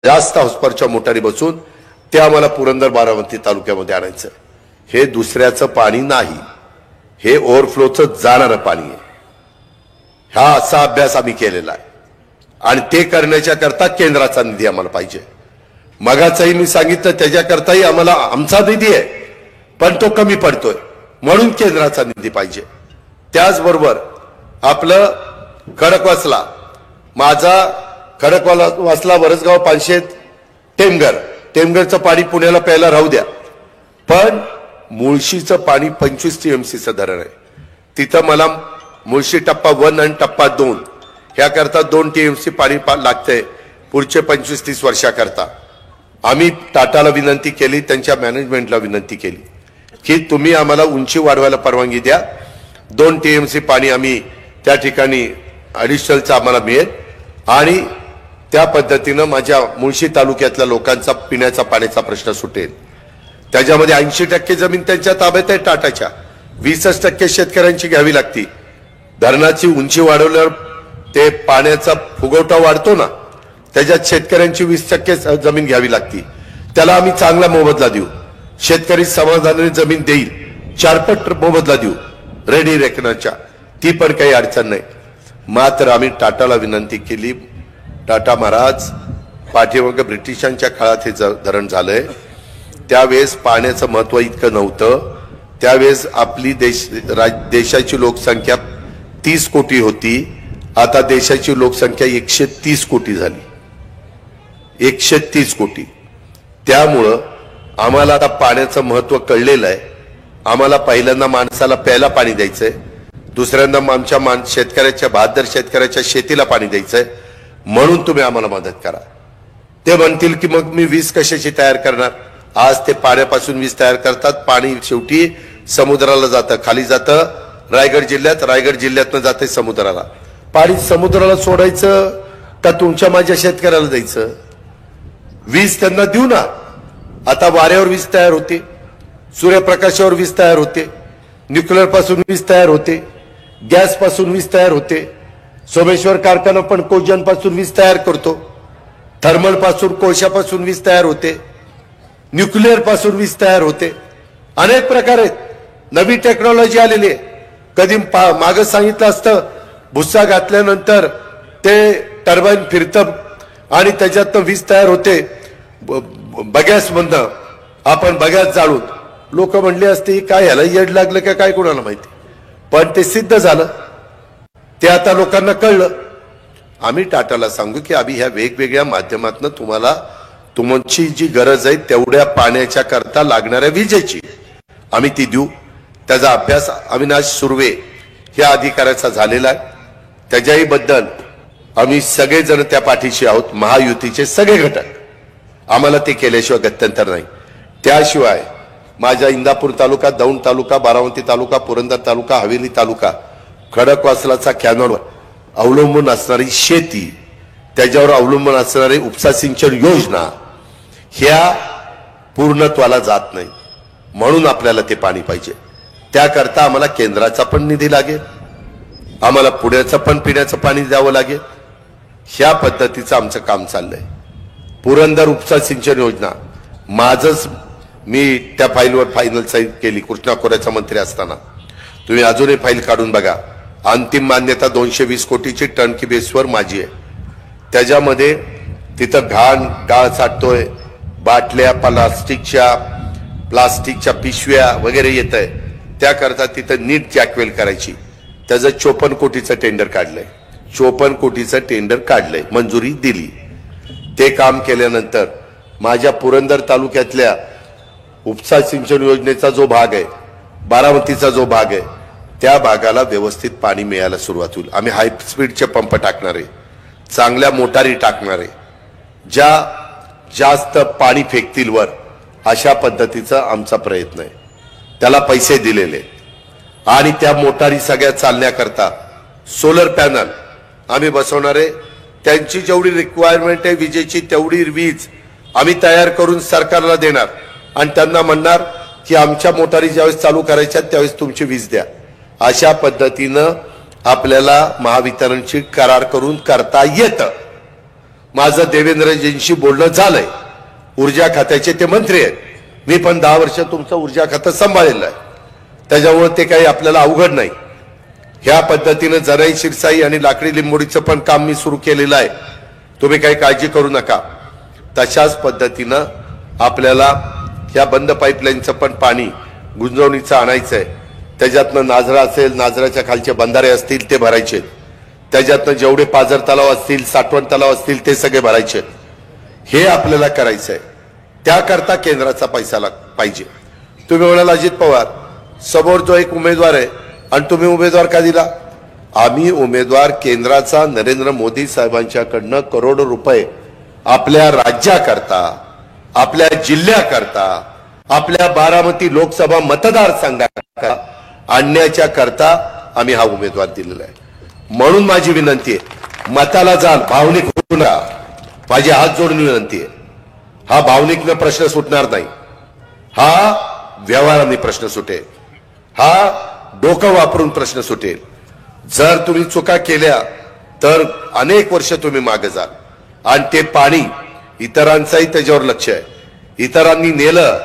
जास्त हॉर्सपावरच्या मोटारी बसून ते आम्हाला पुरंदर बारामती तालुक्यामध्ये आणायचं। हे दुसऱ्याचं पाणी नाही, हे ओव्हरफ्लोचं जाणारं पाणी आहे। हा असा अभ्यास आम्ही केलेला आहे आणि ते करण्याच्या करता केंद्राचा निधी आम्हाला पाहिजे। मगाचही मी सांगितलं त्याच्याकरताही आम्हाला आमचा निधी आहे, पण तो कमी पडतोय, म्हणून केंद्राचा निधी पाहिजे। त्याचबरोबर आपलं खडकवासला, माझा खडकवासला वरसगाव पानशेत टेमघरचं पाणी पुण्याला प्यायला राहू द्या, पण मुळशीचं पाणी 25 TMCचं धरण आहे। तिथं मला मुळशी टप्पा 1 आणि टप्पा 2 ह्या करता 2 TMC पाणी लागतंय पुढचे 25-30 वर्षाकरता। आम्ही टाटाला विनंती केली, त्यांच्या मॅनेजमेंटला विनंती केली की तुम्ही आम्हाला उंची वाढवायला परवानगी द्या, 2 TMC पाणी आम्ही त्या ठिकाणी ॲडिशनलचं आम्हाला मिळेल आणि त्या पद्धतीनं माझ्या मुळशी तालुक्यातल्या लोकांचा पिण्याचा पाण्याचा प्रश्न सुटेल। त्याच्यामध्ये 80% जमीन त्यांच्या ताब्यात आहे टाटाच्या, 20% शेतकऱ्यांची घ्यावी लागती। धरणाची उंची वाढवल्यावर ते पाण्याचा फुगवटा वाढतो ना, त्याच्यात शेतकऱ्यांची 20% जमीन घ्यावी लागती। त्याला आम्ही चांगला मोबदला देऊ, शेतकरी समाधानाने जमीन देईल, 4 पट मोबदला देऊ रेडी रेकनरच्या, ती पण काही अडचण नाही। मात्र आम्ही टाटाला विनंती केली, टाटा महाराज पाठीमागे ब्रिटिशांच्या काळात हे धरण झालंय, त्यावेळेस पाण्याचं महत्व इतकं नव्हतं। त्यावेळेस आपली देशाची लोकसंख्या 30 कोटी होती, आता देशाची लोकसंख्या 130 कोटी झाली, 130 कोटी। त्यामुळं आम्हाला आता पाण्याचं महत्व कळलेलं आहे। आम्हाला पहिल्यांदा माणसाला प्यायला पाणी द्यायचंय, दुसऱ्यांदा आमच्या शेतकऱ्याच्या 72 शेतकऱ्याच्या शेतीला पाणी द्यायचंय, म्हणून तुम्ही आम्हाला मदत करा। ते म्हणतील की मग मी वीज कशाची तयार करणार? आज ते पाण्यापासून वीज तयार करतात, पाणी शेवटी समुद्राला जातं, खाली जातं रायगड जिल्ह्यातनं जाते समुद्राला। पाणी समुद्राला सोडायचं का तुमच्या माझ्या शेतकऱ्याला द्यायचं? वीज त्यांना देऊ ना। आता वाऱ्यावर वीज तयार होते, सूर्यप्रकाशावर वीज तयार होते, न्यूक्लिअर पासून वीज तयार होते, गॅस पासून वीज तयार होते, सोमेश्वर कारखाना पण कोळशापासून वीज तयार करतो, थर्मल पासून कोळशापासून वीज तयार होते, न्यूक्लिअर पासून वीज तयार होते। अनेक प्रकार आहेत, नवी टेक्नॉलॉजी आलेली आहे। कधी मागे सांगितलं असतं भुस्सा घातल्यानंतर ते टर्बाईन फिरतं आणि त्याच्यातनं वीज तयार होते बगॅस मधनं, आपण बगॅस जाळून, लोक म्हणले असते काय ह्याला येड लागलं का काय कोणाला माहिती, पण ते सिद्ध झालं, ते आता लोकांना कळलं। आम्ही टाटाला सांगू की आम्ही ह्या वेगवेगळ्या माध्यमातून तुम्हाला तुमची जी गरज आहे तेवढ्या पाण्याच्या करता लागणाऱ्या विजेची आम्ही ती देऊ। त्याचा अभ्यास अविनाश सुर्वे ह्या अधिकाऱ्याचा झालेला आहे, त्याच्याही बद्दल आम्ही सगळेजण त्या पाठीशी आहोत, महायुतीचे सगळे घटक, आम्हाला ते केल्याशिवाय गत्यंतर नाही। त्याशिवाय माझ्या इंदापूर तालुका, दौंड तालुका, बारामती तालुका, पुरंदर तालुका, हवेली तालुका, खडकवासलाचा कॅनॉलवर अवलंबून असणारी शेती, त्याच्यावर अवलंबून असणारी उपसा सिंचन योजना ह्या पूर्णत्वाला जात नाही, म्हणून आपल्याला ते पाणी पाहिजे। त्याकरता आम्हाला केंद्राचा पण निधी लागेल, आम्हाला पुण्याचं पण पिण्याचं पाणी द्यावं लागेल। ह्या पद्धतीचं आमचं काम चाललंय। पुरंदर उपसा सिंचन योजना माझंच, मी त्या फाईलवर फायनल साईन केली कृष्णा खोऱ्याचा मंत्री असताना, तुम्ही अजूनही फाईल काढून बघा। अंतिम मान्यता 220 कोटीची टर्नकी बेसवर माझी आहे। त्याच्यामध्ये तिथं गाळ साठतोय, बाटल्या प्लास्टिकच्या पिशव्या वगैरे येत आहे, त्याकरता तिथं नीट जॅकवेल करायची, त्याचं 54 कोटीचं टेंडर काढलंय, 54 कोटीचं टेंडर काढलंय, मंजुरी दिली। ते काम केल्यानंतर माझ्या पुरंदर तालुक्यातल्या उपसा सिंचन योजनेचा जो भाग आहे, बारामतीचा जो भाग आहे, त्या भागाला व्यवस्थित पाणी मिळायला सुरुवात होईल। आम्ही हाय स्पीडचे पंप टाकणार आहे, चांगल्या मोटारी टाकणार आहे, ज्या जास्त पाणी फेकतील वर, अशा पद्धतीचा आमचा प्रयत्न आहे। त्याला पैसे दिलेले आणि त्या मोटारी सगळ्या चालण्याकरता सोलर पॅनल आम्ही बसवणार आहे। त्यांची जेवढी रिक्वायरमेंट आहे विजेची तेवढी वीज आम्ही तयार करून सरकारला देणार आणि त्यांना म्हणणार की आमच्या मोटारी ज्यावेळेस चालू करायच्या त्यावेळेस तुमची वीज द्या। अशा पद्धतीनं आपल्याला महावितरणची करार करून करता येतं, माझं देवेंद्रजींशी बोलणं झालंय, ऊर्जा खात्याचे ते मंत्री आहेत, मी पण 10 वर्ष तुमचं ऊर्जा खातं सांभाळलेलं आहे, त्याच्यामुळे ते काही आपल्याला अवघड नाही. ह्या पद्धतीनं जराई शिरसाई आणि लाकडी लिंबोडीचं पण काम मी सुरू केलेलं आहे, तुम्ही काही काळजी करू नका. तशाच पद्धतीनं आपल्याला ह्या बंद पाईपलाईनचं पण पाणी गुंजवणीचं आणायचंय. त्याच्यातनं नाझरा असेल, नाझराच्या खालचे बंधारे असतील ते भरायचे, त्याच्यातनं जेवढे पाझर तलाव असतील, साठवण तलाव असतील ते सगळे भरायचे. हे आपल्याला करायचंय. त्याकरता केंद्राचा पैसा पाहिजे. तुम्ही म्हणाल अजित पवार समोर जो एक उमेदवार आहे आणि तुम्ही उमेदवार का दिला? आम्ही उमेदवार केंद्राचा नरेंद्र मोदी साहेबांच्याकडनं करोडो रुपये आपल्या राज्याकरता, आपल्या जिल्ह्याकरता, आपल्या बारामती लोकसभा मतदारसंघाकरता आणण्याच्या करता आम्ही हा उमेदवार दिलेला आहे. म्हणून माझी विनंती आहे, मताला जाल, भावनिक होऊ नका. माझी हात जोडून विनंती आहे. हा भावनिकनं प्रश्न सुटणार नाही, हा व्यवहाराने प्रश्न सुटेल, हा डोकं वापरून प्रश्न सुटेल. जर तुम्ही चुका केल्या तर अनेक वर्ष तुम्ही मागे जाल आणि ते पाणी इतरांचाही त्याच्यावर लक्ष आहे. इतरांनी नेलं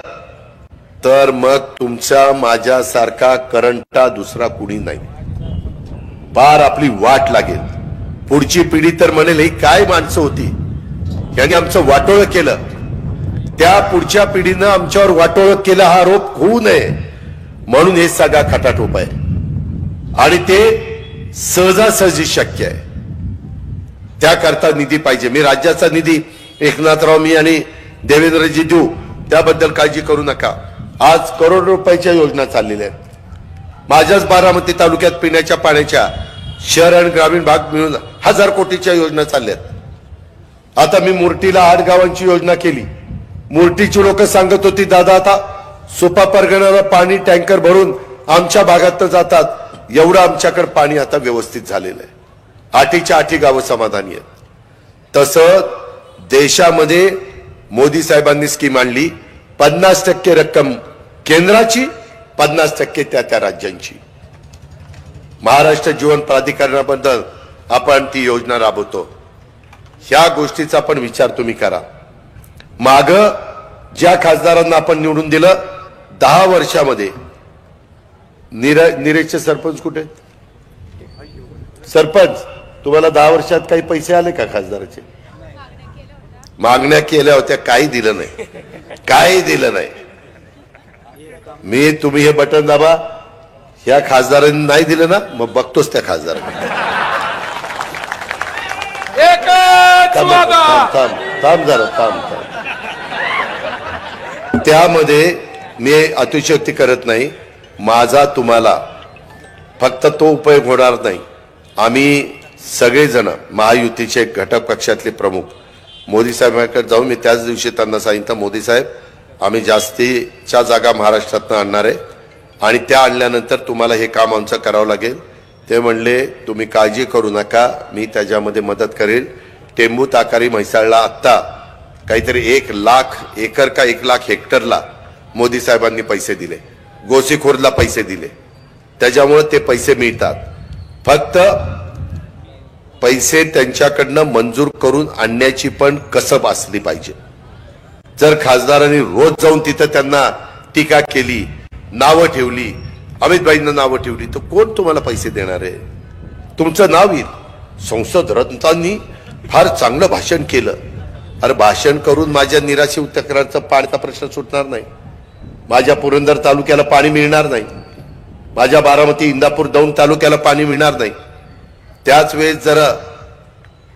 तर मग तुमच्या माझ्यासारखा करंटा दुसरा कुणी नाही. पार आपली वाट लागेल. पुढची पिढी तर म्हणेल ही काय माणसं होती, यांनी आमचं वाटोळं केलं. त्या पुढच्या पिढीनं आमच्यावर वाटोळं केलं हा आरोप होऊ नये म्हणून हे सगळा खटाटोप आहे आणि ते सहजासहजी शक्य आहे. त्याकरता निधी पाहिजे. मी राज्याचा निधी एकनाथराव, मी आणि देवेंद्रजी देऊ, त्याबद्दल काळजी करू नका. आज करोड रुपयाच्या योजना चाललेल्या आहेत. माझ्याच बारामती तालुक्यात पिण्याच्या पाण्याच्या शहर आणि ग्रामीण भाग मिळून 1000 कोटीच्या योजना चालल्यात. आता मी मुर्टीला 8 गावांची योजना केली. मुर्टीची लोक सांगत होती दादा आता सुपा परगणाला पाणी टँकर भरून आमच्या भागात जातात, एवढं आमच्याकडे पाणी आता व्यवस्थित झालेलं आहे. 8च्या 8 गावं समाधानी आहेत. तसं देशामध्ये मोदी साहेबांनी स्कीम आणली. 50% रक्कम केंद्राची, 50% त्या राज्यांची. महाराष्ट्र जीवन प्राधिकरणाबद्दल आपण ती योजना राबवतो. ह्या गोष्टीचा पण विचार तुम्ही करा. माग ज्या खासदारांना आपण निवडून दिलं 10 वर्षामध्ये निरेचे सरपंच कुठे? सरपंच तुम्हाला 10 वर्षात काही पैसे आले का खासदाराचे? मागण्या केल्या होत्या, काही दिलं नाही, काही दिलं नाही. मी तुम्ही हे बटन दाबा, ह्या खासदारांनी नाही दिलं ना, मग बघतोच त्या खासदारांनी. थांब जरा, थांब. त्यामध्ये मी अतिशयोक्ती करत नाही. माझा तुम्हाला फक्त तो उपयोग होणार नाही. आम्ही सगळेजण महायुतीचे घटक पक्षातले प्रमुख मोदी साहेबांकडे जाऊन मी त्याच दिवशी त्यांना सांगितलं, मोदी साहेब आम्ही जास्तीच्या जागा महाराष्ट्रातनं आणणार आहे आणि त्या आणल्यानंतर तुम्हाला हे काम आमचं करावं लागेल. ते म्हणले तुम्ही काळजी करू नका, मी त्याच्यामध्ये मदत करेल. टेंबू ताकारी म्हैसाळला आत्ता काहीतरी 1 लाख एकर का 1 लाख हेक्टरला मोदी साहेबांनी पैसे दिले, गोसीखुर्दला पैसे दिले. त्याच्यामुळे ते पैसे मिळतात. फक्त पैसे त्यांच्याकडनं मंजूर करून आणण्याची पण कसब असली पाहिजे. जर खासदारांनी रोज जाऊन तिथं त्यांना टीका केली, नावं ठेवली, अमितभाईंना नावं ठेवली, तर कोण तुम्हाला पैसे देणार आहे? तुमचं नाव येईल. संसद रत्नांनी फार चांगलं भाषण केलं. अरे भाषण करून माझ्या निराशी तक्रारचा पाण्याचा प्रश्न सुटणार नाही. माझ्या पुरंदर तालुक्याला पाणी मिळणार नाही. माझ्या बारामती इंदापूर दौंड तालुक्याला पाणी मिळणार नाही. त्याच वेळेस जरा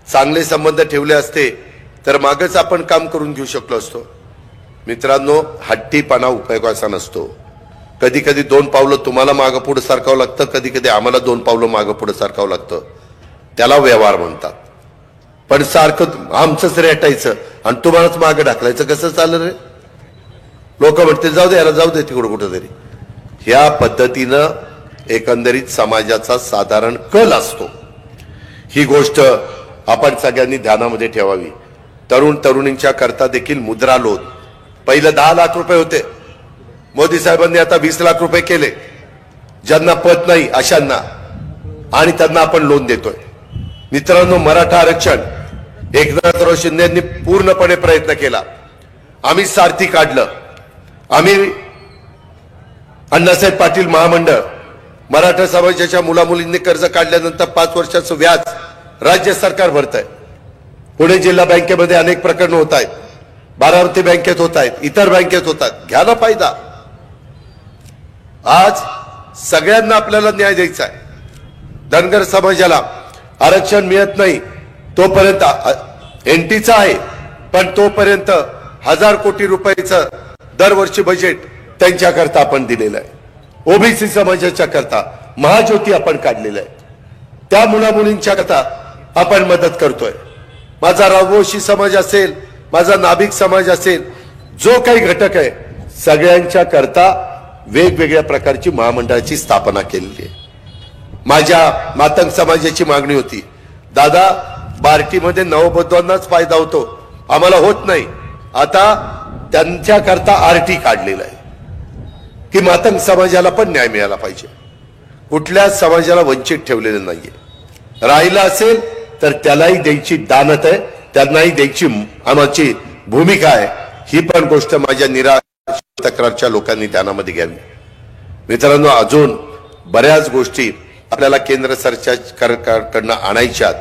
चांगले संबंध ठेवले असते तर मागच आपण काम करून घेऊ शकलो असतो. मित्रांनो, हट्टीपणा उपयोगाचा नसतो. कधी कधी 2 पावलं तुम्हाला मागं पुढे सरकावं लागतं, कधी कधी आम्हाला 2 पावलं मागं पुढे सरकावं लागतं. त्याला व्यवहार म्हणतात. पण सारखं आमचंच रेटायचं आणि तुम्हालाच मागं ढकलायचं कसं चाललं रे? लोक म्हणते जाऊ दे, याला जाऊ दे तिकडं कुठंतरी. ह्या पद्धतीनं एकंदरीत समाजाचा साधारण कल असतो. ही गोष्ट आपण सगळ्यांनी ध्यानामध्ये ठेवावी. तरुण तरुणींच्या करता देखील मुद्रा लोन पहिलं 10 लाख रुपये होते. मोदी साहेबांनी आता 20 लाख रुपये केले. ज्यांना पत नाही अशांना, आणि त्यांना आपण लोन देतोय. मित्रांनो, मराठा आरक्षण एकनाथराव शिंदेंनी पूर्णपणे प्रयत्न केला. आम्ही सारथी काढलं. आम्ही अण्णासाहेब पाटील महामंडळ, मराठा समाजाच्या मुलामुलींनी कर्ज काढल्यानंतर 5 वर्षाचं व्याज राज्य सरकार भरत आहे. पुणे जिल्हा बँकेमध्ये अनेक प्रकरण होत आहेत, बारामती बँकेत होत आहेत, इतर बँकेत होतात. घ्या ना फायदा. आज सगळ्यांना आपल्याला न्याय द्यायचा आहे. धनगर समाजाला आरक्षण मिळत नाही तोपर्यंत एनटीचा आहे, पण तोपर्यंत 1000 कोटी रुपयाचं दरवर्षी बजेट त्यांच्याकरता आपण दिलेलं आहे. ओबीसी समाजाच्या करता महाज्योती आपण काढलेलं आहे. त्या मुलामुलींच्या करता आपण मदत करतोय. माझा रावोशी समाज असेल, माझा नाभिक समाज असेल, जो काही घटक आहे सगळ्यांच्या करता वेगवेगळ्या प्रकारची महामंडळाची स्थापना केलेली आहे. माझ्या मातंग समाजाची मागणी होती, दादा बार्टीमध्ये नवबधवांनाच फायदा होतो, आम्हाला होत नाही. आता त्यांच्या करता आरटी काढलेला आहे की मातंग समाजाला पण न्याय मिळाला पाहिजे. कुठल्या समाजाला वंचित ठेवलेलं नाहीये. राहिला असेल तर त्यालाही द्यायची दानत आहे, त्यांनाही द्यायची आमची भूमिका आहे. ही पण गोष्ट माझ्या निराश तक्रारच्या लोकांनी ध्यानामध्ये घ्यावी. मित्रांनो, अजून बऱ्याच गोष्टी आपल्याला केंद्र सरकारकडनं आणायच्यात.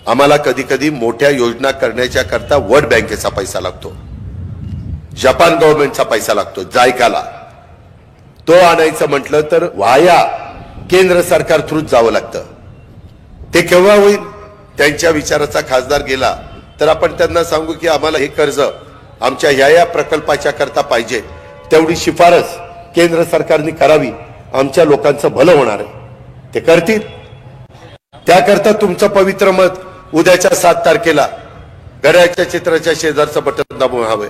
आम्हाला कधी कधी मोठ्या योजना करण्याच्या करता वर्ल्ड बँकेचा पैसा लागतो, जपान गव्हर्नमेंटचा पैसा लागतो, जायकाला. तो आणायचं म्हटलं तर वाया केंद्र सरकार थ्रू जावं लागतं. ते केव्हा होईल? त्यांच्या विचाराचा खासदार गेला तर आपण त्यांना सांगू की आम्हाला हे कर्ज आमच्या या प्रकल्पाच्या करता पाहिजे, तेवढी शिफारस केंद्र सरकारने करावी, आमच्या लोकांचं भलं होणार आहे. ते करतील. त्याकरता तुमचं पवित्र मत उद्याच्या 7 तारखेला घड्याळच्या चित्राच्या शेजारचं बटन दाबून हवंय.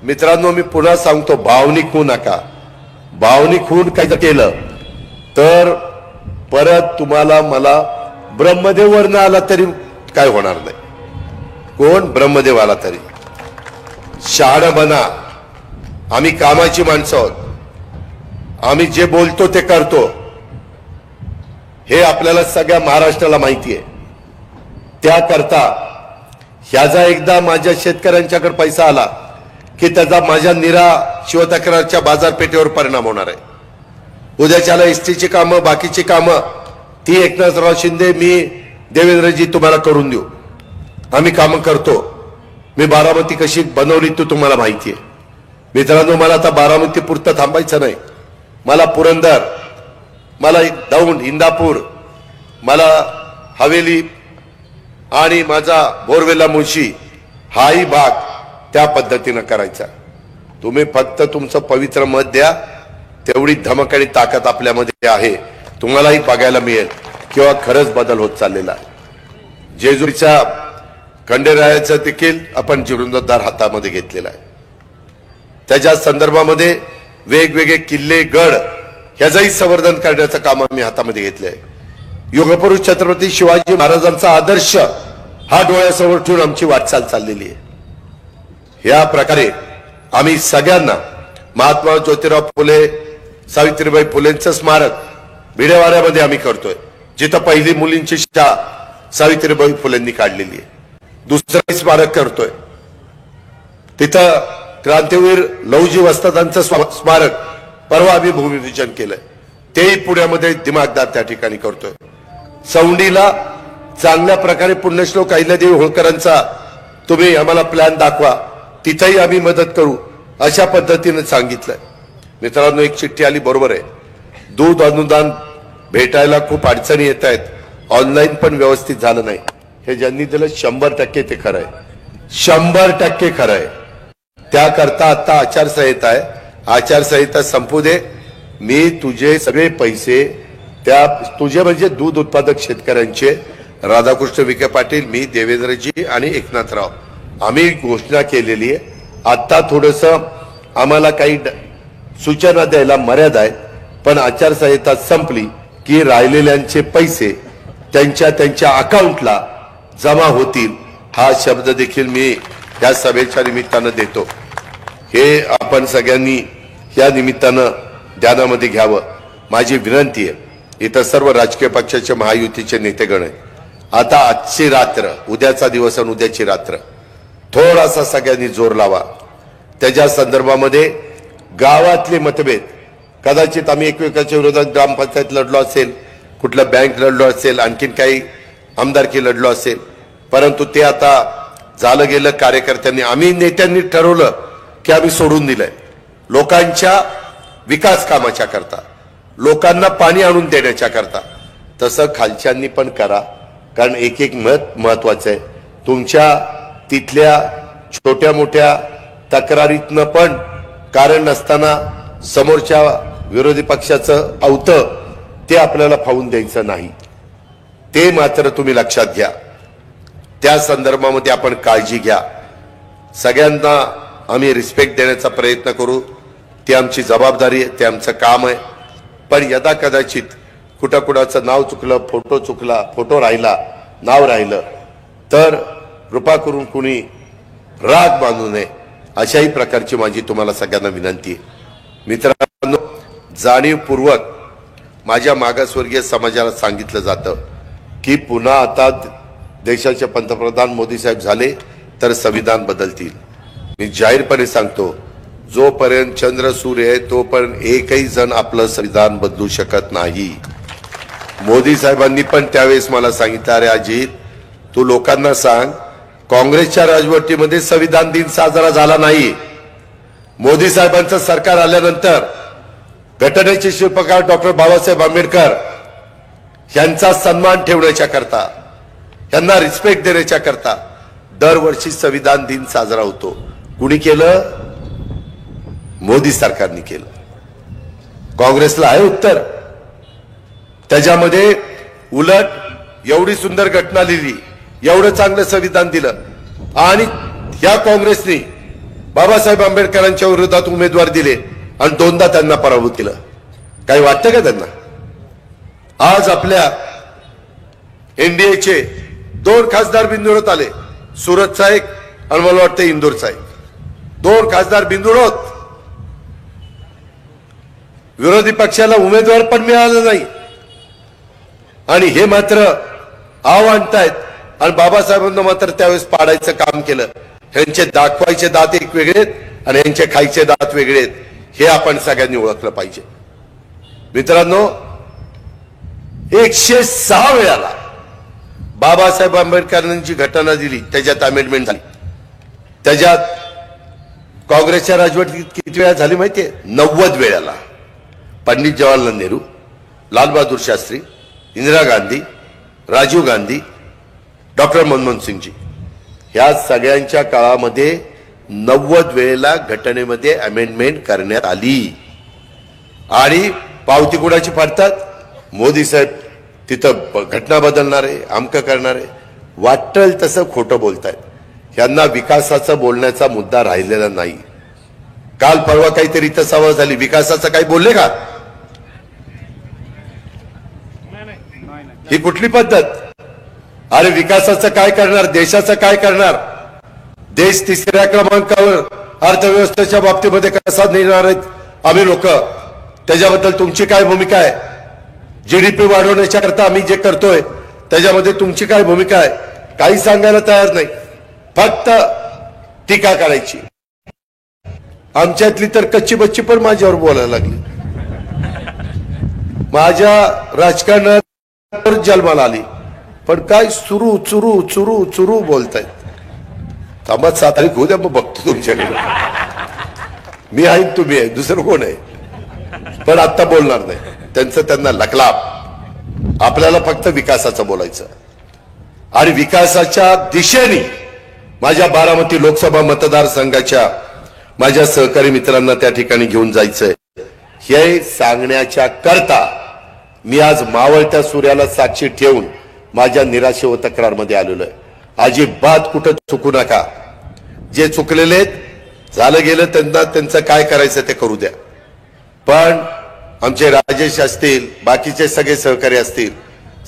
मित्रांनो, मी पुन्हा सांगतो, भावनिक होऊ नका. भावनिक होऊन काही केलं तर परत तुम्हाला मला ब्रह्मदेव वरनं आला तरी काय होणार नाही. कोण? ब्रह्मदेव आला तरी. शहाणं बना. आम्ही कामाची माणसं आहोत. आम्ही जे बोलतो ते करतो, हे आपल्याला सगळ्या महाराष्ट्राला माहिती आहे. त्याकरता ह्याचा एकदा माझ्या शेतकऱ्यांच्याकडे पैसा आला की त्याचा माझ्या निरा शिवतक्रारच्या बाजारपेठेवर परिणाम होणार आहे. उद्याच्याला एसटीची कामं, बाकीची कामं ती एकनाथराव शिंदे, मी, देवेंद्रजी तुम्हाला करून देऊ. आम्ही कामं करतो. मी बारामती कशी बनवली तो तुम्हाला माहिती आहे. मित्रांनो, मला आता बारामती पुरतं थांबायचं नाही. मला पुरंदर, मला दौंड, इंदापूर, मला हवेली आणि माझा बोरवेला, मुळशी हाही भाग त्या पद्धतीनं करायचा. तुम्ही फक्त तुमचं पवित्र मत द्या. तेवढी धमक आणि ताकद आपल्यामध्ये आहे. तुम्हालाही बघायला मिळेल किंवा खरंच बदल होत चाललेला आहे. जेजुरीच्या खंडेरायाचं देखील आपण जीर्णोद्धार हातामध्ये घेतलेला आहे. त्याच्या संदर्भामध्ये वेगवेगळे किल्ले, गड ह्याचंही संवर्धन करण्याचं काम आम्ही हातामध्ये घेतलं आहे. युगपुरुष छत्रपती शिवाजी महाराजांचा आदर्श हा डोळ्यासमोर ठेवून आमची वाटचाल चाललेली आहे. या प्रकारे आम्ही सगळ्यांना महात्मा ज्योतिराव फुले, सावित्रीबाई फुलेंचं स्मारक भिडेवाड्यामध्ये आम्ही करतोय, जिथं पहिली मुलींची शाळा सावित्रीबाई फुलेंनी काढलेली आहे. दुसरं स्मारक करतोय तिथं क्रांतीवीर लहुजी वस्तादांचं स्मारक परवा आम्ही भूमिपूजन केलंय. तेही पुण्यामध्ये दिमागदार त्या ठिकाणी करतोय. सौंडीला चांगल्या प्रकारे पुण्यश्लोक अहिल्यादेवी होळकरांचा तुम्ही आम्हाला प्लॅन दाखवा, तिथेही आम्ही मदत करू, अशा पद्धतीने सांगितलंय. मित्रांनो, एक चिठ्ठी आली, बरोबर आहे, दूध अनुदान भेटायला खूप अडचणी येत आहेत, ऑनलाईन पण व्यवस्थित झालं नाही. हे ज्यांनी दिलं 100% ते खरं आहे, 100% खरं आहे. त्याकरता आता आचारसंहिता आहे, आचारसंहिता संपू दे. मी तुझे सगळे पैसे त्या तुझे म्हणजे दूध उत्पादक शेतकऱ्यांचे, राधाकृष्ण विखे पाटील, मी, देवेंद्रजी आणि एकनाथराव आम्ही घोषणा केलेली आहे. आता थोडस आम्हाला काही सूचना द्यायला मर्यादा आहे, पण आचारसंहिता संपली की राहिलेल्यांचे पैसे त्यांच्या अकाउंटला जमा होतील, हा शब्द देखील मी या सभेच्या निमित्तानं देतो. हे आपण सगळ्यांनी या निमित्तानं ध्यानामध्ये घ्यावं, माझी विनंती आहे. इथं सर्व राजकीय पक्षाचे महायुतीचे नेतेगण आहेत. आता आजची रात्र, उद्याचा दिवस आणि उद्याची रात्र थोडासा सगळ्यांनी जोर लावा. त्याच्या संदर्भामध्ये गावातले मतभेद, कदाचित आम्ही एकमेकाच्या विरोधात ग्रामपंचायत लढलो असेल, कुठलं बँक लढलो असेल, आणखीन काही आमदारकी लढलो असेल, परंतु ते आता झालं गेलं. कार्यकर्त्यांनी, आम्ही नेत्यांनी ठरवलं की आम्ही सोडून दिलंय लोकांच्या विकास कामाच्या करता, लोकांना पाणी आणून देण्याच्या करता. तसं खालच्यांनी पण करा, कारण एक एक मत महत्वाचं आहे. तुमच्या तिथल्या छोट्या मोठ्या तक्रारीतनं पण कारण नसताना समोरच्या विरोधी पक्षाचं आवतं ते आपल्याला फावून द्यायचं नाही. ते मात्र तुम्ही लक्षात घ्या. त्या संदर्भामध्ये आपण काळजी घ्या. सगळ्यांना आम्ही रिस्पेक्ट देण्याचा प्रयत्न करू. ती आमची जबाबदारी आहे, ते आमचं काम आहे. पण यदा कदाचित कुठं कुणाचं नाव चुकलं, फोटो चुकला, फोटो राहिला, नाव राहिलं तर कृपा करून कुणी राग बांधू नये, अशाही प्रकारची माझी तुम्हाला सगळ्यांना विनंती आहे. मित्रांनो, जाणीवपूर्वक माझ्या मागासवर्गीय समाजाला सांगितलं जातं की पुन्हा आता देशाचे पंतप्रधान मोदी साहेब झाले तर संविधान बदलतील. मी जाहीरपणे सांगतो, जोपर्यंत चंद्र सूर्य आहे तोपर्यंत एकही जण आपलं संविधान बदलू शकत नाही. मोदी साहेबांनी पण त्यावेळेस मला सांगितलं, अरे अजित, तू लोकांना सांग काँग्रेसच्या राजवटीमध्ये संविधान दिन साजरा झाला नाही. मोदी साहेबांचं सरकार आल्यानंतर घटनेचे शिल्पकार डॉक्टर बाबासाहेब आंबेडकर यांचा सन्मान ठेवण्याच्या करता, यांना रिस्पेक्ट देण्याच्या करता दरवर्षी संविधान दिन साजरा होतो. कुणी केलं? मोदी सरकारने केलं. काँग्रेसला आहे उत्तर. त्याच्यामध्ये उलट एवढी सुंदर घटना लिहिली, एवढं चांगलं संविधान दिलं, आणि या काँग्रेसने बाबासाहेब आंबेडकरांच्या विरोधात उमेदवार दिले आणि दोनदा त्यांना पराभूत केलं. काही वाटतं का त्यांना? आज आपल्या एनडीएचे 2 खासदार बिनविरोध आले, सुरतचा एक आणि मला वाटतं इंदोरचा एक. 2 खासदार बिनविरोध. विरोधी पक्षाला उमेदवार पण मिळाला नाही आणि हे मात्र आव आणतायत आणि बाबासाहेबांना मात्र त्यावेळेस पाडायचं काम केलं. यांचे दाखवायचे दात एक वेगळे आहेत आणि यांचे खायचे दात वेगळे आहेत, हे आपण सगळ्यांनी ओळखलं पाहिजे. मित्रांनो, 106 वेळाला बाबासाहेब आंबेडकरांनी जी घटना दिली त्याच्यात अमेंडमेंट झाली. त्याच्यात काँग्रेसच्या राजवटीत किती वेळा झाली माहितीये? 90 वेळाला. पंडित जवाहरलाल नेहरू, लालबहादूर शास्त्री, इंदिरा गांधी, राजीव गांधी, डॉक्टर मनमोहन सिंगजी, ह्या सगळ्यांच्या काळामध्ये 90 वेळेला घटनेमध्ये अमेंडमेंट करण्यात आली. आणि पावती कुणाची फाडतात? मोदी साहेब तिथं घटना बदलणारे, आमकं करणारे, वाटेल तसं खोटं बोलतायत. यांना विकासाचा बोलण्याचा मुद्दा राहिलेला नाही. काल परवा काहीतरी इथं सभा झाली, विकासाचं काही बोलले का? ही कुठली पद्धत? अरे विकासाचं काय करणार, देशाचं काय करणार? देश 3ऱ्या क्रमांकावर अर्थव्यवस्थेच्या बाबतीमध्ये कसा नेणार आहेत आम्ही लोक, त्याच्याबद्दल तुमची काय भूमिका आहे? जीडीपी वाढवण्याच्या करता आम्ही जे करतोय त्याच्यामध्ये तुमची काय भूमिका आहे? काही सांगायला तयार नाही, फक्त टीका करायची. आमच्यातली तर कच्ची बच्ची पण माझ्यावर बोलायला लागली. माझ्या राजकारणात जन्माला आली, पण काय सुरू चुरू चुरू चुरू बोलतायत. थांबा, 7 तारीख होऊ द्या, मग बघतो तुमच्याकडे. मी आहे, तुम्ही आहे, दुसरं कोण आहे? पण आता बोलणार नाही. त्यांचं त्यांना लकलाप. आपल्याला फक्त विकासाचं बोलायचं आणि विकासाच्या दिशेने माझ्या बारामती लोकसभा मतदारसंघाच्या माझ्या सहकारी मित्रांना त्या ठिकाणी घेऊन जायचंय. हे सांगण्याच्या करता मी आज मावळत्या सूर्याला साक्षी ठेवून माझ्या निराशे व तक्रारमध्ये आलेलो आहे. अजिबात कुठं चुकू नका. जे चुकलेले झालं गेलं त्यांना त्यांचं काय करायचं ते करू द्या. पण आमचे राजेश असतील, बाकीचे सगळे सहकारी असतील,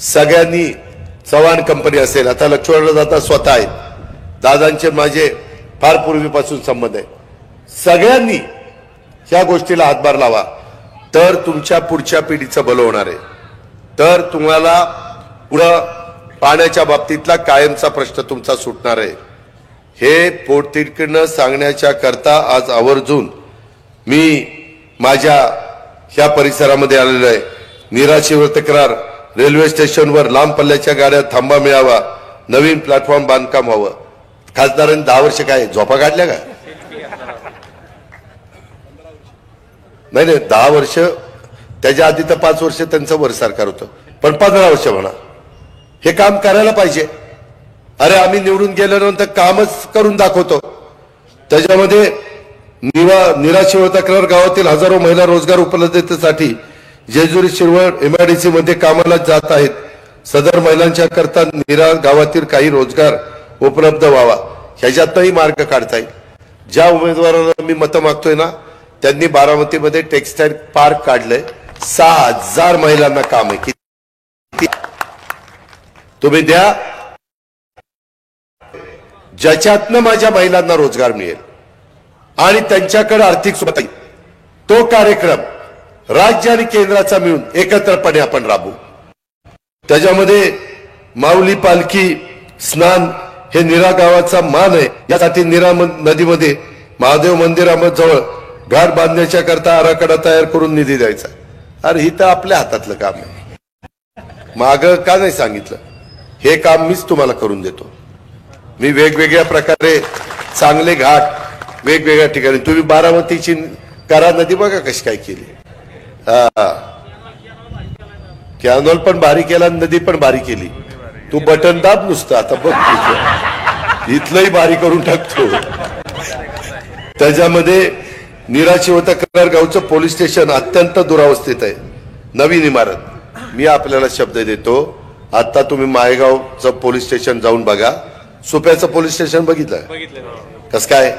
सगळ्यांनी, चव्हाण कंपनी असेल, आता लक्ष्मण दादा स्वतः आहेत, दादांचे माझे फार पूर्वीपासून संबंध आहे, सगळ्यांनी ह्या गोष्टीला हातभार लावा. तर तुमच्या पुढच्या पिढीचं भलं होणार आहे. तर तुम्हाला पुढं पाण्याच्या बाबतीतला कायमचा प्रश्न तुमचा सुटणार आहे हे पोटतिडकीनं सांगण्याच्या करता आज आवर्जून मी माझ्या ह्या परिसरामध्ये आलेलो आहे। निराशीवर तक्रार, रेल्वे स्टेशनवर लांब पल्ल्याच्या गाड्या थांबा मिळावा, नवीन प्लॅटफॉर्म बांधकाम व्हावं। खासदारांनी 10 वर्ष काय झोपा काढल्या का? नाही 10 वर्ष, त्याच्या आधी तर 5 वर्ष त्यांचं वर सरकार होतं, पण 15 वर्ष म्हणा, हे काम करायला पाहिजे। अरे आम्ही निवडून गेल्यानंतर कामच करून दाखवतो। त्याच्यामध्ये निराशीवर तक्रार गावातील हजारो महिला रोजगार उपलब्धतेसाठी जेजुरी शिरवळ एमआयडीसी मध्ये कामाला जात आहेत। सदर महिलांच्या करता गावातील काही रोजगार उपलब्ध व्हावा, ह्याच्यातही मार्ग काढता येईल। ज्या उमेदवारांना मी मतं मागतोय ना, त्यांनी बारामतीमध्ये टेक्सटाईल पार्क काढलंय, 6000 महिलांना काम आहे। किती तुम्ही द्या, ज्याच्यातनं माझ्या महिलांना रोजगार मिळेल आणि त्यांच्याकडे आर्थिक सुबत्ता येईल। तो कार्यक्रम राज्य आणि केंद्राचा मिळून एकत्रपणे आपण राबवू। त्याच्यामध्ये माऊली पालखी स्नान हे नीरा गावाचा मान आहे, यासाठी नीरा नदीमध्ये महादेव मंदिराजवळ घाट बांधण्याच्या करता आराखडा तयार करून निधी द्यायचा। अरे ही तर आपल्या हातातलं काम आहे, माग का नाही सांगितलं? हे काम मीच तुम्हाला करून देतो। मी वेगवेगळ्या प्रकारे चांगले घाट वेगवेगळ्या ठिकाणी, तुम्ही बारामतीची करा नदी बघा कशी काय केली, कॅनॉल पण भारी केला, नदी पण भारी केली। तू बटन दाब नुसतं, आता बघ इथलंही भारी करून टाकतो। त्याच्यामध्ये निराशीवर तक्रार गावचं पोलीस स्टेशन अत्यंत दुरावस्थेत आहे, नवीन इमारत। मी आपल्याला शब्द देतो, आता तुम्ही मायगावचं पोलीस स्टेशन जाऊन बघा, सुप्याचं पोलीस स्टेशन बघितलं कस काय,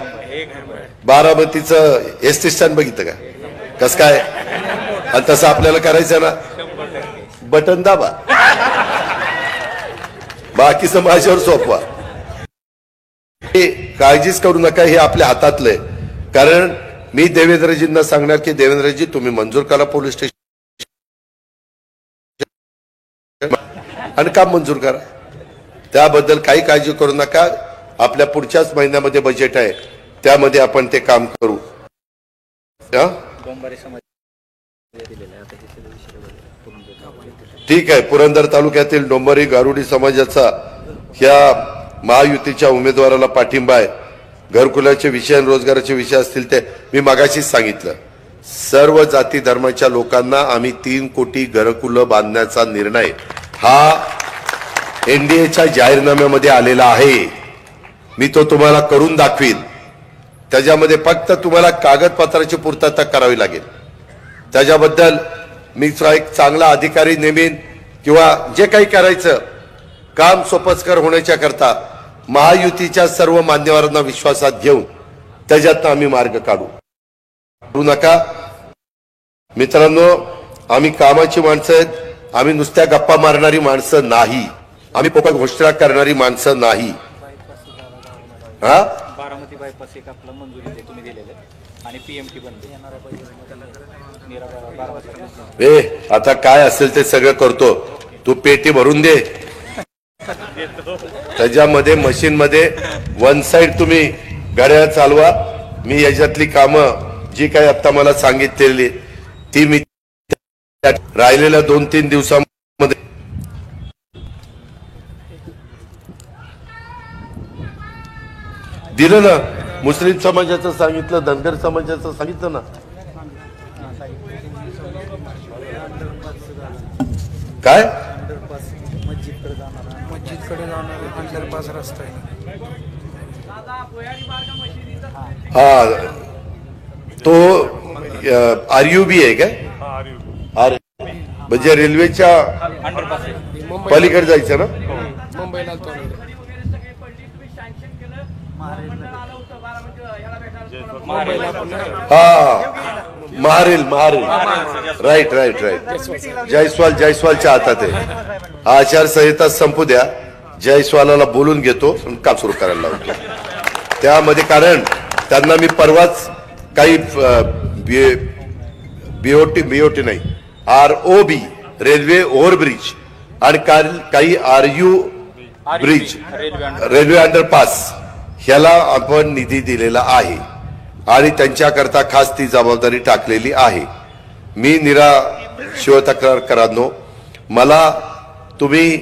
बारामतीचं एसटी स्टँड बघितलं का कस काय, आणि तसं आपल्याला करायचं ना, बटन दाबा, बाकीचं माझ्यावर सोपवा। हे काळजीच करू नका, हे आपल्या हातातलं आहे। कारण मी देवेंद्रजींना सांगणार की देवेंद्रजी तुम्ही मंजूर करा पोलीस स्टेशन आणि काम मंजूर करा, त्याबद्दल काही काळजी करू नका। आपल्या पुढच्याच महिन्यामध्ये बजेट आहे, त्यामध्ये आपण ते काम करू। ठीक आहे, पुरंदर तालुक्यातील डोंबरी गारुडी समाजाचा ह्या महायुतीच्या उमेदवाराला पाठिंबा आहे। घरकुलाचे विषय आणि रोजगाराचे विषय असतील ते मी मगाशीच सांगितलं, सर्व जाती धर्माच्या लोकांना आम्ही 3 कोटी घरकुलं बांधण्याचा निर्णय हा एनडीएच्या जाहीरनाम्यामध्ये आलेला आहे। मी तो तुम्हाला करून दाखवीन। त्याच्यामध्ये फक्त तुम्हाला कागदपत्राची पूर्तता करावी लागेल। त्याच्याबद्दल मी एक चांगला अधिकारी नेमीन किंवा जे काही करायचं काम सोपस्कर होण्याच्या करता महायुतीच्या सर्व मान्यवरांना विश्वासात घेऊन त्याच्यातनं आम्ही मार्ग काढू नका। मित्रांनो, आम्ही कामाची माणसं आहेत, आम्ही नुसत्या गप्पा मारणारी माणसं नाही, आम्ही पोकळ घोषणा करणारी माणसं नाही। बारामती बायपास एक आपला मंजुरी तुम्ही दिलेले आणि पीएमटी बंद आता काय असेल ते सगळं करतो, तू पेटी भरून दे। त्याच्यामध्ये मशीन मध्ये 1 साइड तुम्ही गाड्या चालवा। मी याच्यातली कामं जी काही आता मला सांगितलेली ती मी राहिलेल्या 2-3 दिवसांमध्ये दिलं ना। मुस्लिम समाजाचं सांगितलं, धनगर समाजाचं सांगितलं ना। काय मस्जिदकडे जाणारा अंडरपास रस्ता आहे, हा तो आरयूबी आहे काय? म्हणजे रेल्वेच्या पलीकडे जायचं ना, मुंबईला हा महारेल राईट राईट राईट। जयस्वालच्या हातात आहे। आचारसंहिता संपू द्या, जयस्वालाला बोलून घेतो आणि काम सुरू करायला लावतो। त्यामध्ये कारण त्यांना मी परवाच काही बीओटी नाही, ROB रेल्वे ओव्हरब्रिज आणि काही ब्रिज, रेल्वे रेल्वे अंडरपास ह्याला आपण निधी दिलेला आहे आणि त्यांच्याकरता खास ती जबाबदारी टाकलेली आहे. मी शिवतक्रारकरांनो, मला तुम्ही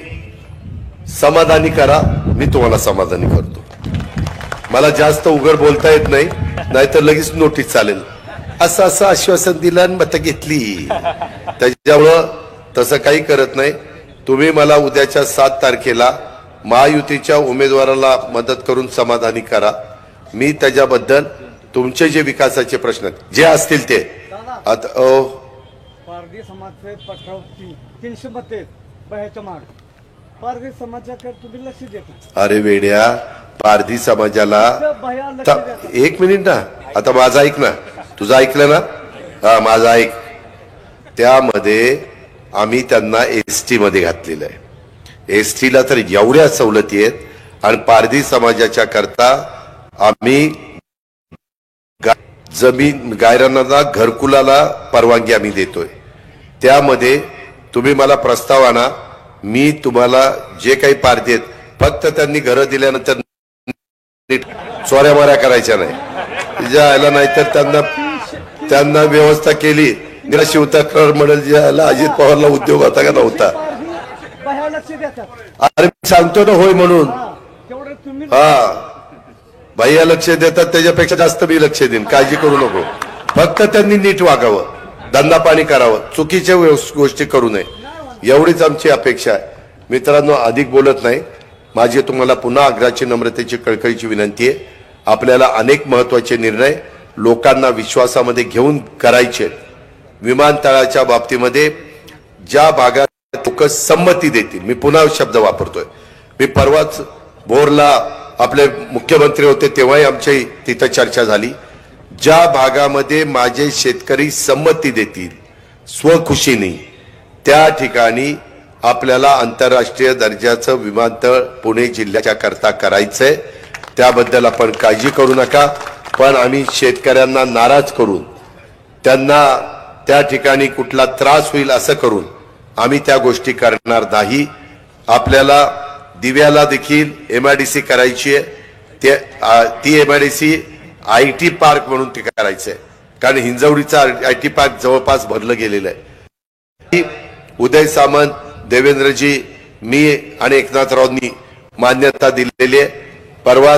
समाधानी करा, मी तुम्हाला समाधानी करतो. मला जास्त उघड बोलता येत नाही, नाहीतर लगेच नोटीस चालेल. असं असं आश्वासन दिलं आणि मतं घेतली, त्याच्यामुळं तसं काही करत नाही. तुम्ही मला उद्याच्या 7 तारखेला महायुतीच्या उमेदवाराला मदत करून समाधानी करा. मी त्याच्याबद्दल तुमचे जे विकासाचे प्रश्न जे असतील ते आता पारधी समाजचे 300 मते बाहेरच्या माग पारधी समाजाकडे तुम्ही लक्ष देता. अरे वेड्या, पारधी समाजाला एक मिनिट ना, आता माझं ऐक ना, तुझं ऐकलं ना, हा माझं ऐक. त्यामध्ये आम्ही त्यांना एसटी मध्ये घातलेलं आहे. एसटीला तर एवढ्या सवलती आहेत आणि पारधी समाजाच्या करता आम्ही जमीन गायरानाला घरकुलाला परवानगी आम्ही देतोय. त्यामध्ये तुम्ही मला प्रस्ताव आणा, मी तुम्हाला जे काही पारधी आहेत, फक्त त्यांनी घरं दिल्यानंतर चोऱ्या माऱ्या करायच्या नाही, ज्याला नाहीतर त्यांना व्यवस्था केली. शिवतक्रार म्हणेल ज्याला अजित पवारला उद्योग होता का नव्हता. अरे मी सांगतो ना होय म्हणून, हा भैया लक्ष देतात, त्याच्यापेक्षा जास्त मी लक्ष देईन, काळजी करू नको. फक्त त्यांनी नीट वागावं, धंदा पाणी करावं, चुकीच्या गोष्टी करू नये, एवढीच आमची अपेक्षा आहे. मित्रांनो, अधिक बोलत नाही. माझी तुम्हाला पुन्हा आग्रहाची, नम्रतेची, कळकळीची विनंती आहे. आपल्याला अनेक महत्वाचे निर्णय लोकांना विश्वासामध्ये घेऊन करायचे. विमानतळाच्या बाबतीमध्ये ज्या भागात लोक संमती देतील, मी पुन्हा शब्द वापरतोय, मी परवाच भोरला आपले मुख्यमंत्री होते तेव्हाही आमची तिथं चर्चा झाली. ज्या भागामध्ये माझे शेतकरी संमती देतील स्वखुशीने, त्या ठिकाणी आपल्याला आंतरराष्ट्रीय दर्जाचं विमानतळ पुणे जिल्ह्याच्या करता करायचंय. त्याबद्दल आपण काळजी करू नका. पण आम्ही शेतकऱ्यांना नाराज करून, त्यांना त्या ठिकाणी कुठला त्रास होईल असं करून आम्ही त्या गोष्टी करणार नाही. आपल्याला दिव्याला देखील MIDC करायची आहे. ती MIDC IT पार्क म्हणून ते करायचंय, कारण हिंजवडीचा IT पार्क जवळपास भरलं गेलेलं आहे. उदय सामंत, देवेंद्रजी, मी आणि एकनाथरावांनी मान्यता दिलेली आहे. परवा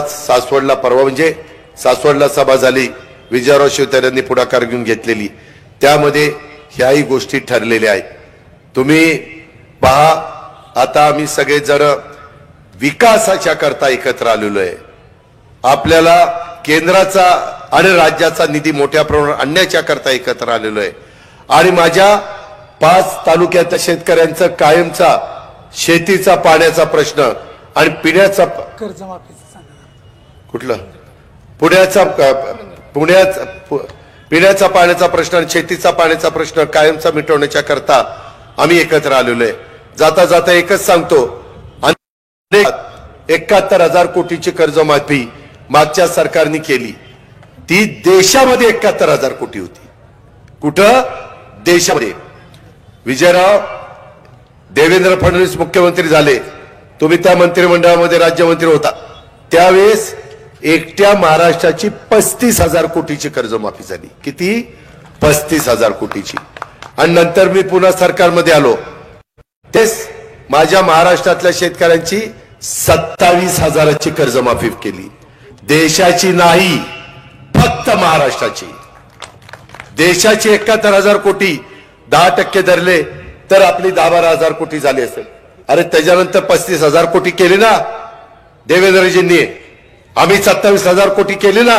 म्हणजे सासवडला सभा झाली, विजयराव शिवतारेंनी पुढाकार घेऊन घेतलेली, त्यामध्ये ह्याही गोष्टी ठरलेल्या आहेत. तुम्ही पहा, आता आम्ही सगळे जण विकासाच्या करता एकत्र आलेलो आहे. आपल्याला केंद्राचा आणि राज्याचा निधी मोठ्या प्रमाणात आणण्याच्या करता एकत्र आलेलो आहे. आणि माझ्या 5 तालुक्यातल्या शेतकऱ्यांचा कायमचा शेतीचा पाण्याचा प्रश्न आणि पिण्याचा कर्जमाफीचं कुठलं पिण्याचा पाण्याचा प्रश्न आणि शेतीचा पाण्याचा प्रश्न कायमचा मिटवण्याच्या करता आम्ही एकत्र आलेलो आहे. जाता जाता एकच सांगतो, 71,000 कोटीची कर्जमाफी मागच्या सरकारने केली. ती देशामध्ये 71,000 कोटी होती. कुठं? देशामध्ये. विजयराव, देवेंद्र फडणवीस मुख्यमंत्री झाले, तुम्ही त्या मंत्रिमंडळामध्ये राज्यमंत्री होता, त्यावेळेस एकट्या महाराष्ट्राची 35,000 कोटीची कर्जमाफी झाली. किती? 35,000 कोटीची. आणि नंतर मी पुन्हा सरकारमध्ये आलो, तेच माझ्या महाराष्ट्रातल्या शेतकऱ्यांची 27,000ची कर्जमाफी केली. देशाची नाही, फक्त महाराष्ट्राची. देशाची 71,000 कोटी 10% धरले तर आपली 10-12,000 कोटी झाली असेल. अरे त्याच्यानंतर 35,000 कोटी केले ना देवेंद्रजींनी, आम्ही 27,000 कोटी केले ना.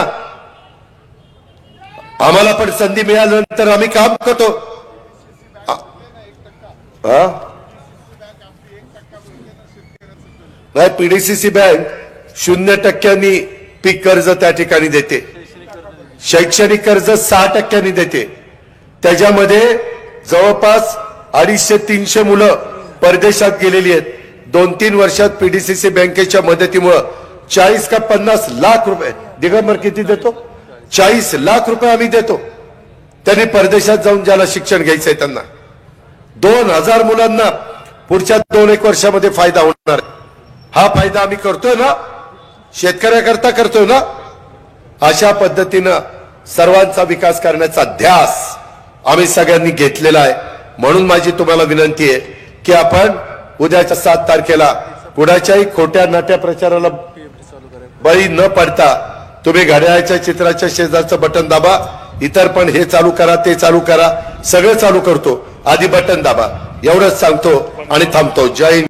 आम्हाला पण संधी मिळाल्यानंतर आम्ही काम करतो. नाही, PDCC बँक 0% पीक कर्ज त्या ठिकाणी देते. शैक्षणिक कर्ज 6% देते. त्याच्यामध्ये जवळपास 250-300 मुलं परदेशात गेलेली आहेत. 2-3 वर्षात PDCC बँकेच्या मदतीमुळे 40 का 50 लाख रुपये, दिगंबर किती देतो? 40 लाख रुपये आम्ही देतो. त्यांनी परदेशात जाऊन ज्याला शिक्षण घ्यायचंय त्यांना 2,000 मुलांना पुढच्या 2-1 वर्षामध्ये फायदा होणार. हा फायदा आम्ही करतोय ना, शेतकऱ्याकरता करतोय ना. अशा पद्धतीनं सर्वांचा विकास करण्याचा ध्यास आम्ही सगळ्यांनी घेतलेला आहे. म्हणून माझी तुम्हाला विनंती आहे की आपण उद्याच्या 7 तारखेला कुणाच्याही खोट्या नाट्या प्रचाराला बळी न पडता तुम्ही घड्याळाच्या चित्राच्या शेजारचं बटन दाबा. इतर पण हे चालू करा, ते चालू करा, सगळं चालू करतो, आधी बटन दाबा. एवढंच सांगतो आणि थांबतो. जय हिंद.